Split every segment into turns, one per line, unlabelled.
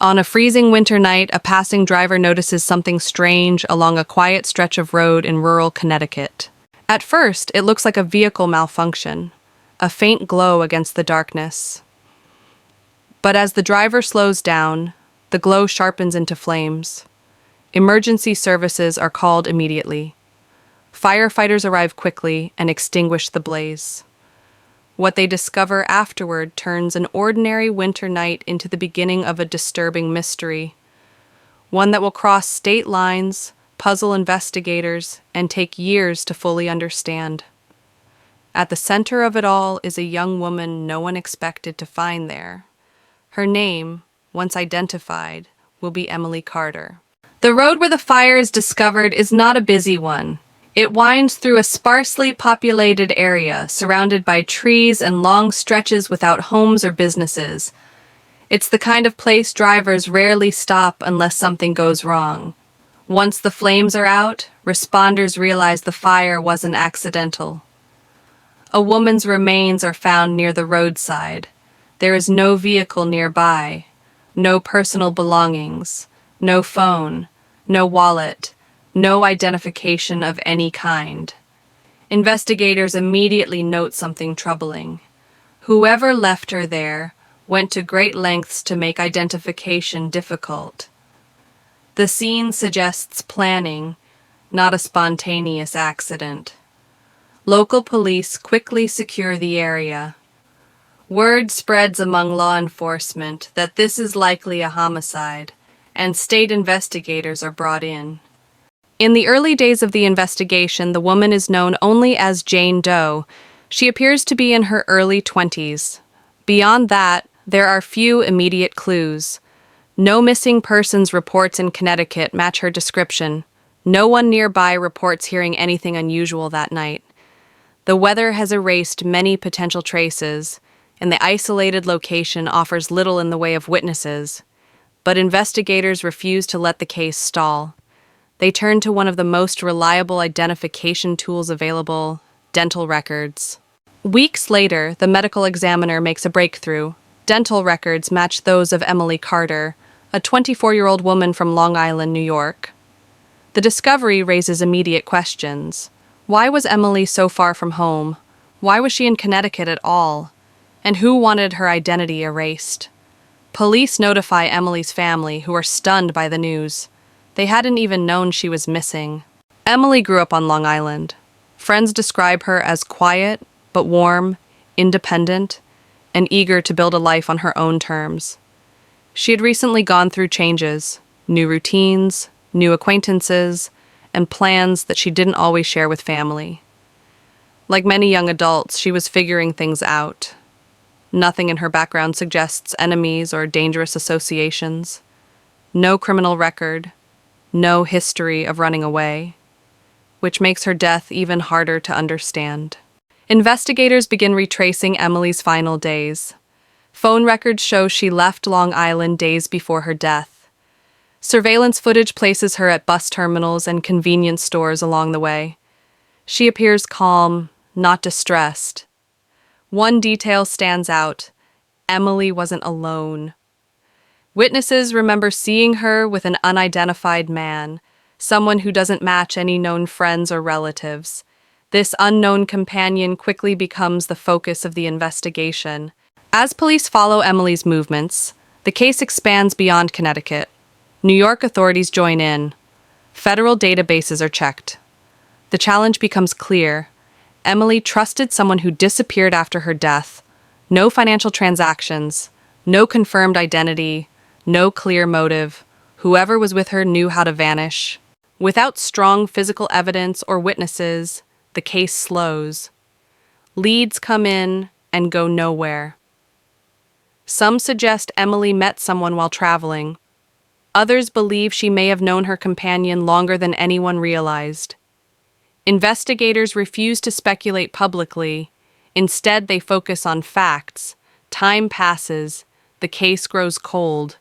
On a freezing winter night, a passing driver notices something strange along a quiet stretch of road in rural Connecticut. At first, it looks like a vehicle malfunction, a faint glow against the darkness. But as the driver slows down, the glow sharpens into flames. Emergency services are called immediately. Firefighters arrive quickly and extinguish the blaze. What they discover afterward turns an ordinary winter night into the beginning of a disturbing mystery, one that will cross state lines, puzzle investigators, and take years to fully understand. At the center of it all is a young woman no one expected to find there. Her name, once identified, will be Emily Carter. The road where the fire is discovered is not a busy one. It winds through a sparsely populated area, surrounded by trees and long stretches without homes or businesses. It's the kind of place drivers rarely stop unless something goes wrong. Once the flames are out, responders realize the fire wasn't accidental. A woman's remains are found near the roadside. There is no vehicle nearby, no personal belongings, no phone, no wallet, no identification of any kind. Investigators immediately note something troubling. Whoever left her there went to great lengths to make identification difficult. The scene suggests planning, not a spontaneous accident. Local police quickly secure the area. Word spreads among law enforcement that this is likely a homicide, and state investigators are brought in. In the early days of the investigation, the woman is known only as Jane Doe. She appears to be in her early 20s. Beyond that, there are few immediate clues. No missing persons reports in Connecticut match her description. No one nearby reports hearing anything unusual that night. The weather has erased many potential traces, and the isolated location offers little in the way of witnesses. But investigators refuse to let the case stall. They turn to one of the most reliable identification tools available, dental records. Weeks later, the medical examiner makes a breakthrough. Dental records match those of Emily Carter, a 24-year-old woman from Long Island, New York. The discovery raises immediate questions. Why was Emily so far from home? Why was she in Connecticut at all? And who wanted her identity erased? Police notify Emily's family, who are stunned by the news. They hadn't even known she was missing. Emily grew up on Long Island. Friends describe her as quiet, but warm, independent, and eager to build a life on her own terms. She had recently gone through changes, new routines, new acquaintances, and plans that she didn't always share with family. Like many young adults, she was figuring things out. Nothing in her background suggests enemies or dangerous associations. No criminal record, no history of running away, which makes her death even harder to understand. Investigators begin retracing Emily's final days. Phone records show she left Long Island days before her death. Surveillance footage places her at bus terminals and convenience stores along the way. She appears calm, not distressed. One detail stands out: Emily wasn't alone. Witnesses remember seeing her with an unidentified man, someone who doesn't match any known friends or relatives. This unknown companion quickly becomes the focus of the investigation. As police follow Emily's movements, the case expands beyond Connecticut. New York authorities join in. Federal databases are checked. The challenge becomes clear. Emily trusted someone who disappeared after her death. No financial transactions, no confirmed identity, no clear motive. Whoever was with her knew how to vanish. Without strong physical evidence or witnesses, the case slows. Leads come in and go nowhere. Some suggest Emily met someone while traveling. Others believe she may have known her companion longer than anyone realized. Investigators refuse to speculate publicly. Instead, they focus on facts. Time passes. The case grows cold.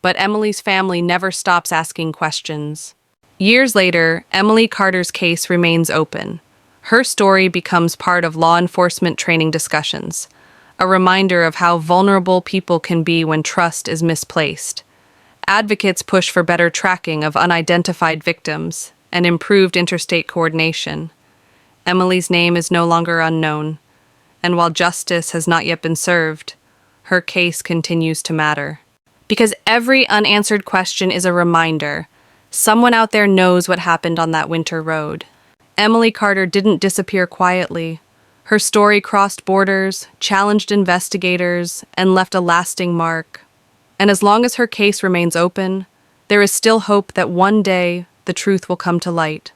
But Emily's family never stops asking questions. Years later, Emily Carter's case remains open. Her story becomes part of law enforcement training discussions, a reminder of how vulnerable people can be when trust is misplaced. Advocates push for better tracking of unidentified victims and improved interstate coordination. Emily's name is no longer unknown, and while justice has not yet been served, her case continues to matter. Because every unanswered question is a reminder. Someone out there knows what happened on that winter road. Emily Carter didn't disappear quietly. Her story crossed borders, challenged investigators, and left a lasting mark. And as long as her case remains open, there is still hope that one day the truth will come to light.